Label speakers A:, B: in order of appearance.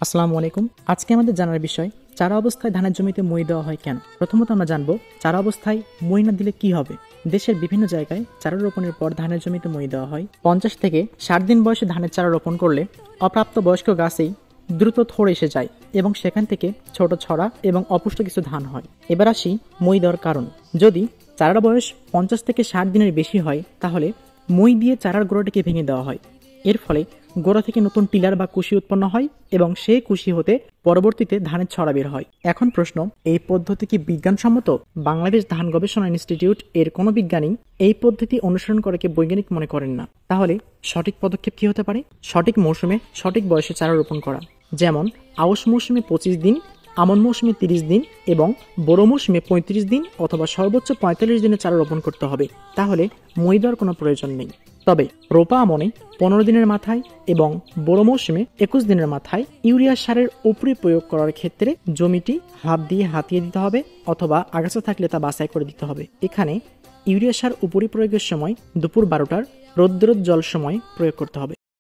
A: আসসালামু আলাইকুম। আজকে আমাদের জানার বিষয় চারা অবস্থায় ধানের জমিতে মই দেওয়া হয় কেন। প্রথমত আমরা জানব চারা অবস্থায় মই না দিলে কি হবে। দেশের বিভিন্ন জায়গায় চারা রোপণের পর ধানের জমিতে মই দেওয়া হয়। 50 থেকে 60 দিন বয়সে ধানের চারা রোপণ করলে অপ্রাপ্ত বয়স্ক গাছেই দ্রুত থোড় এসে যায় এবং সেখান থেকে ছোট ছড়া এবং অপুষ্ট কিছু ধান হয়। এবার আসি মই দেওয়ার কারণ। যদি চারার বয়স 50 থেকে 60 দিনের বেশি হয় তাহলে মই দিয়ে চারার গোড়াটিকে ভেঙে দেওয়া হয়। এর ফলে গোড়া থেকে নতুন টিলার বা কুশি উৎপন্ন হয় এবং সেই কুশি হতে পরবর্তীতে ধানের ছড়া বের হয়। এখন প্রশ্ন, এই পদ্ধতি কি বিজ্ঞানসম্মত? বাংলাদেশ ধান গবেষণা ইনস্টিটিউট এর কোনো বিজ্ঞানী এই পদ্ধতি অনুসরণ করাকে বৈজ্ঞানিক মনে করেন না। তাহলে সঠিক পদক্ষেপ কি হতে পারে? সঠিক মৌসুমে সঠিক বয়সে চারা রোপণ করা, যেমন আউশ মৌসুমে 25 দিন, আমন মৌসুমে 30 দিন এবং বোরো মৌসুমে 35 দিন অথবা সর্বোচ্চ 45 দিনে চারা রোপণ করতে হবে। তাহলে মই দেওয়ার কোনো প্রয়োজন নেই। তবে রোপা আমনে 15 দিনের মাথায় এবং বোরো মৌসুমে 21 দিনের মাথায় ইউরিয়া সারের উপরে প্রয়োগ করার ক্ষেত্রে জমিটি হাত দিয়ে হাতিয়ে দিতে হবে অথবা আগাছা থাকলে তা বাছাই করে দিতে হবে। এখানে ইউরিয়া সার উপরি প্রয়োগের সময় দুপুর 12টার রৌদ্রোজ্জ্বল সময় প্রয়োগ করতে হবে।